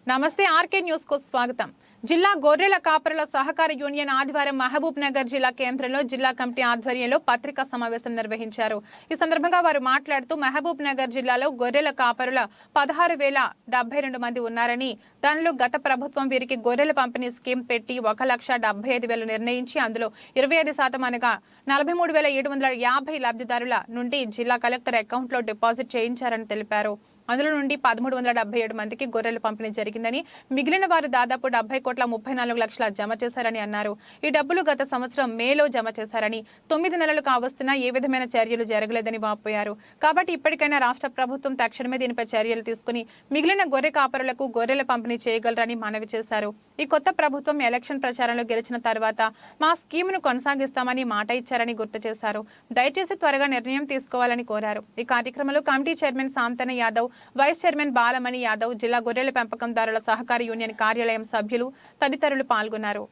నమస్తే RK news కు స్వాగతం. జిల్లా గొర్రెల కాపరుల సహకార యూనియన్ ఆదివారం మహబూబ్ నగర్ జిల్లా కేంద్రంలో జిల్లా కమిటీ ఆధ్వర్యంలో పత్రికా సమావేశం నిర్వహించారు. ఈ సందర్భంగా వారు మాట్లాడుతూ మహబూబ్ నగర్ జిల్లాలో గొర్రెల కాపరుల 16,072 మంది ఉన్నారని, దానిలో గత ప్రభుత్వం వీరికి గొర్రెల పంపిణీ స్కీమ్ పెట్టి 1,75,000 నిర్ణయించి అందులో 25% అనగా 43,750 లబ్ధిదారుల నుండి జిల్లా కలెక్టర్ అకౌంట్లో డిపాజిట్ చేయించారని తెలిపారు. అందులో నుండి 1,377 మందికి గొర్రెలు పంపిణీ జరిగిందని, మిగిలిన వారు దాదాపు 70,34,00,000 జమ చేశారని అన్నారు. ఈ డబ్బులు గత సంవత్సరం మేలో జమ చేశారని, 9 నెలలు కావస్తున్నా ఏ విధమైన చర్యలు జరగలేదని వాపోయారు. కాబట్టి ఇప్పటికైనా రాష్ట్ర ప్రభుత్వం తక్షణమే దీనిపై చర్యలు తీసుకుని మిగిలిన గొర్రె కాపరులకు గొర్రెల పంపిణీ చేయగలరని మనవి చేశారు. ఈ కొత్త ప్రభుత్వం ఎలక్షన్ ప్రచారంలో గెలిచిన తర్వాత మా స్కీమును కొనసాగిస్తామని మాట ఇచ్చారని గుర్తు చేశారు. దయచేసి త్వరగా నిర్ణయం తీసుకోవాలని కోరారు. ఈ కార్యక్రమంలో committee chairman Shantana Yadav, vice chairman Balamani Yadav, జిల్లా గొర్రెల పెంపకందారుల సహకార యూనియన్ కార్యాలయం సభ్యులు తదితరులు పాల్గొన్నారు.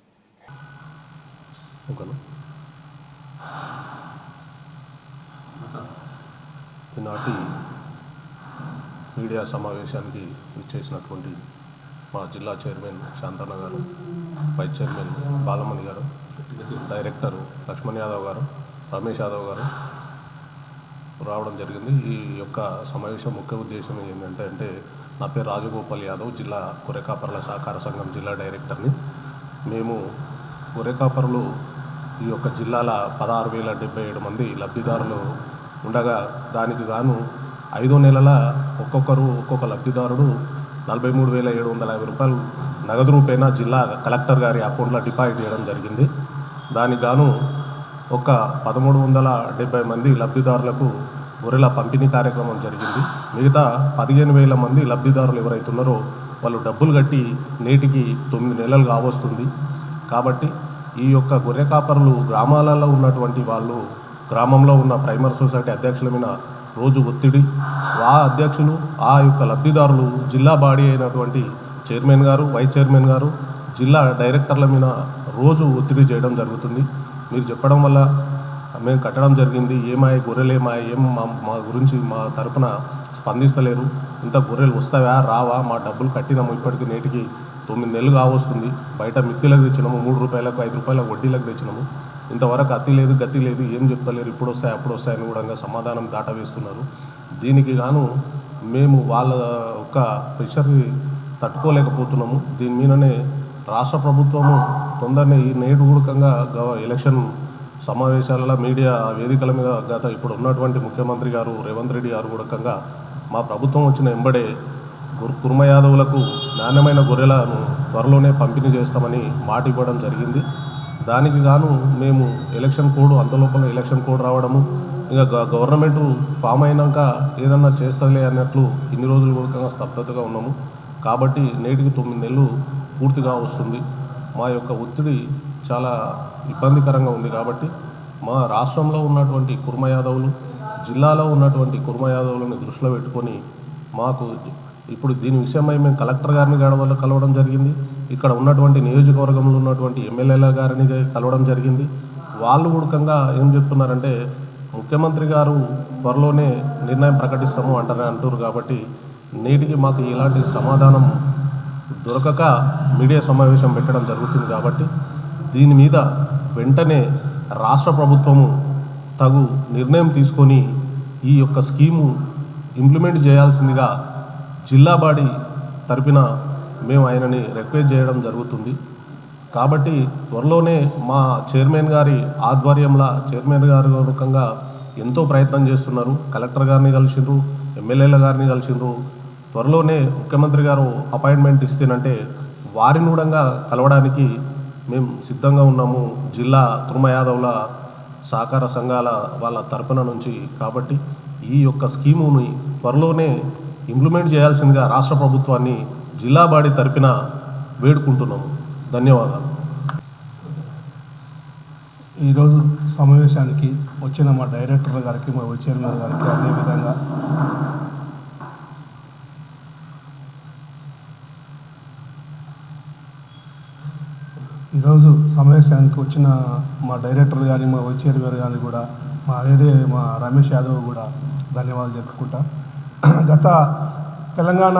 ఈనాటి మీడియా సమావేశానికి విచ్చేసినటువంటి మా జిల్లా చైర్మన్ శాంతన గారు, వైస్ చైర్మన్ బాలమణి గారు, డైరెక్టర్ లక్ష్మణ్ యాదవ్ గారు, రమేష్ యాదవ్ గారు రావడం జరిగింది. ఈ యొక్క సమావేశం ముఖ్య ఉద్దేశం ఏంటంటే నా పేరు రాజగోపాల్ యాదవ్, జిల్లా గొర్రెకాపరుల సహకార సంఘం జిల్లా డైరెక్టర్ని. మేము గొర్రెకాపరులు ఈ యొక్క జిల్లాల 16,077 మంది లబ్ధిదారులు ఉండగా, దానికి గాను 5 నెలల ఒక్కొక్క లబ్ధిదారుడు 43,750 రూపాయలు నగదు రూపేణా జిల్లా కలెక్టర్ గారి అకౌంట్లో డిపాజిట్ చేయడం జరిగింది. దానికి గాను 1,370 మంది లబ్ధిదారులకు గొర్రెల పంపిణీ కార్యక్రమం జరిగింది. మిగతా 15,000 మంది లబ్ధిదారులు ఎవరైతున్నారో వాళ్ళు డబ్బులు కట్టి నేటికి 9 నెలలు కావస్తుంది. కాబట్టి ఈ యొక్క గొర్రె కాపరులు గ్రామాలలో ఉన్నటువంటి వాళ్ళు, గ్రామంలో ఉన్న ప్రైమరీ సొసైటీ అధ్యక్షుల మీద రోజు ఒత్తిడి, ఆ అధ్యక్షులు ఆ యొక్క లబ్ధిదారులు జిల్లా బాడీ అయినటువంటి చైర్మన్ గారు, వైస్ చైర్మన్ గారు, జిల్లా డైరెక్టర్ల మీద రోజు ఒత్తిడి చేయడం జరుగుతుంది. మీరు చెప్పడం వల్ల మేము కట్టడం జరిగింది, ఏమాయి గొర్రెలేమాయి, ఏం మా గురించి మా తరపున స్పందిస్తలేరు, ఇంత గొర్రెలు వస్తావా రావా, మా డబ్బులు కట్టినాము, ఇప్పటికి నేటికి 9 నెలలు కావస్తుంది, బయట మిత్తిలకు తెచ్చినాము, 3 రూపాయలకు 5 రూపాయలకు వడ్డీలకు తెచ్చినాము, ఇంతవరకు అతి లేదు గతి లేదు, ఏం చెప్తలేరు, ఇప్పుడు వస్తాయి అప్పుడు వస్తాయని కూడా సమాధానం దాటవేస్తున్నారు. దీనికి గాను మేము వాళ్ళ ఒక ప్రెషర్ని తట్టుకోలేకపోతున్నాము. దీని మీదనే రాష్ట్ర ప్రభుత్వము తొందరనే ఈ నేడు కూడకంగా ఎలక్షన్ సమావేశాలలో మీడియా వేదికల మీద ఇప్పుడు ఉన్నటువంటి ముఖ్యమంత్రి గారు రేవంత్ రెడ్డి గారు కూడకంగా మా ప్రభుత్వం వచ్చిన ఎంబడే కుర్మ యాదవులకు నాణ్యమైన గొర్రెలను త్వరలోనే పంపిణీ చేస్తామని మాట ఇవ్వడం జరిగింది. దానికి గాను మేము ఎలక్షన్ కోడ్, అంతలోపల ఎలక్షన్ కోడ్ రావడము, ఇంకా గవర్నమెంట్ ఫామ్ అయినాక ఏదన్నా చేస్తలే అన్నట్లు ఇన్ని రోజులు కూడకంగా స్తబ్దతగా ఉన్నాము. కాబట్టి నేటికి 9 నెలలు పూర్తిగా వస్తుంది. మా యొక్క ఒత్తిడి చాలా ఇబ్బందికరంగా ఉంది. కాబట్టి మా రాష్ట్రంలో ఉన్నటువంటి కుర్మ యాదవులు, జిల్లాలో ఉన్నటువంటి కుర్మ యాదవులను దృష్టిలో పెట్టుకొని మాకు ఇప్పుడు దీని విషయమై మేము కలెక్టర్ గారిని కలవడం జరిగింది. ఇక్కడ ఉన్నటువంటి నియోజకవర్గంలో ఉన్నటువంటి ఎమ్మెల్యేల గారిని కలవడం జరిగింది. వాళ్ళు కూడకంగా ఏం చెప్తున్నారంటే ముఖ్యమంత్రి గారు త్వరలోనే నిర్ణయం ప్రకటిస్తాము అంటారు. కాబట్టి నేటికి మాకు ఇలాంటి సమాధానం దొరకక మీడియా సమావేశం పెట్టడం జరుగుతుంది. కాబట్టి దీని మీద వెంటనే రాష్ట్ర ప్రభుత్వము తగు నిర్ణయం తీసుకొని ఈ యొక్క స్కీము ఇంప్లిమెంట్ చేయాల్సిందిగా జిల్లా బాడీ తరపున మేము ఆయనని రిక్వెస్ట్ చేయడం జరుగుతుంది. కాబట్టి త్వరలోనే మా చైర్మన్ గారి ఆధ్వర్యంలో చైర్మన్ గారి రకంగా ఎంతో ప్రయత్నం చేస్తున్నారు. కలెక్టర్ గారిని కలిసిండ్రు, ఎమ్మెల్యేల గారిని కలిసిండ్రు. త్వరలోనే ముఖ్యమంత్రి గారు అపాయింట్మెంట్ ఇస్తేనంటే వారిని కూడా కలవడానికి మేము సిద్ధంగా ఉన్నాము, జిల్లా కుర్మ యాదవుల సహకార సంఘాల వాళ్ళ తరపున నుంచి. కాబట్టి ఈ యొక్క స్కీముని త్వరలోనే ఇంప్లిమెంట్ చేయాల్సిందిగా రాష్ట్ర ప్రభుత్వాన్ని జిల్లా బాడీ తరపున వేడుకుంటున్నాము. ధన్యవాదాలు. ఈరోజు సమావేశానికి వచ్చిన మా డైరెక్టర్ గారికి, మా వైస్ చైర్మన్ గారికి, అదేవిధంగా ఈరోజు సమావేశానికి వచ్చిన మా డైరెక్టర్ కానీ, మా వైస్ చైర్మన్ కానీ కూడా మా రమేష్ యాదవ్ కూడా ధన్యవాదాలు చెప్పుకుంటా. గత తెలంగాణ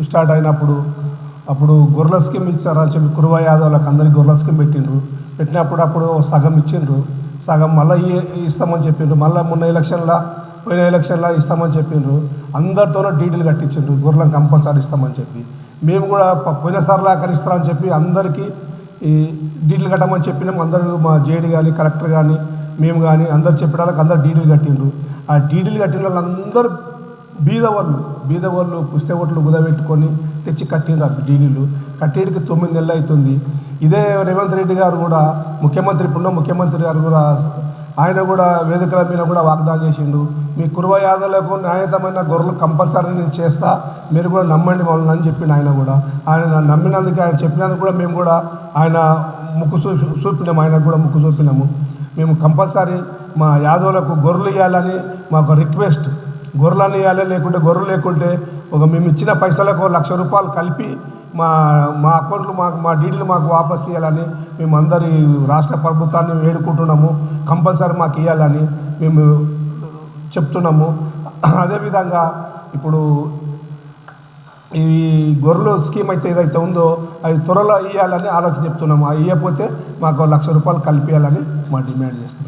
స్టార్ట్ అయినప్పుడు అప్పుడు గొర్రెల స్కీమ్ ఇచ్చారని చెప్పి కురువ యాదవులకు అందరికి గొర్రెల స్కీమ్ పెట్టినప్పుడు అప్పుడు సగం ఇచ్చిండ్రు, సగం మళ్ళీ ఇస్తామని చెప్పిండ్రు. మళ్ళీ పోయిన ఎలక్షన్లో ఇస్తామని చెప్పిండ్రు. అందరితోనూ డీడీలు కట్టించిండ్రు, గొర్రెలను కంపల్సరీ ఇస్తామని చెప్పి. మేము కూడా పోయినసారిలా ఇస్తామని చెప్పి అందరికీ ఈ డీడీలు కట్టమని చెప్పినాం. అందరూ మా జేడీ కానీ కలెక్టర్ కానీ మేము కానీ అందరు చెప్పడానికి అందరు డీడీలు కట్టిండ్రు. ఆ డీడీలు కట్టిన వాళ్ళందరూ బీదవాళ్ళు పుస్తే ఓట్లు కుదబెట్టుకొని తెచ్చి కట్టిండ్రు. ఆ డీడీలు కట్టేటికి 9 నెలలు అవుతుంది. ఇదే రేవంత్ రెడ్డి గారు కూడా ముఖ్యమంత్రి గారు కూడా ఆయన కూడా వేదికల మీద కూడా వాగ్దానం చేసిండు, మీ కురువ యాదవులకు న్యాయతమైన గొర్రెలు కంపల్సరీ నేను చేస్తా, మీరు కూడా నమ్మండి మమ్మల్ని అని చెప్పిండు. ఆయన కూడా ఆయన నమ్మినందుకు, ఆయన చెప్పినందుకు కూడా మేము కూడా ఆయన ముక్కు చూపినాము, ఆయనకు కూడా ముక్కు చూపినాము. మేము కంపల్సరీ మా యాదవులకు గొర్రెలు ఇవ్వాలని మాకు రిక్వెస్ట్, గొర్రెలను ఇవ్వాలి, లేకుంటే గొర్రెలు లేకుంటే మేము ఇచ్చిన పైసలకు 1,00,000 రూపాయలు కలిపి మా అకౌంట్లు మా డీడీలు మాకు వాపస్ ఇవ్వాలని మేము అందరి రాష్ట్ర ప్రభుత్వాన్ని వేడుకుంటున్నాము. కంపల్సరీ మాకు ఇవ్వాలని మేము చెప్తున్నాము. అదేవిధంగా ఇప్పుడు ఈ గొర్రెలు స్కీమ్ అయితే ఏదైతే ఉందో అది త్వరలో ఇవ్వాలని ఆలోచన చెప్తున్నాము. అది ఇవ్వకపోతే మాకు 1,00,000 రూపాయలు కలిపియాలని మా డిమాండ్ చేస్తున్నాం.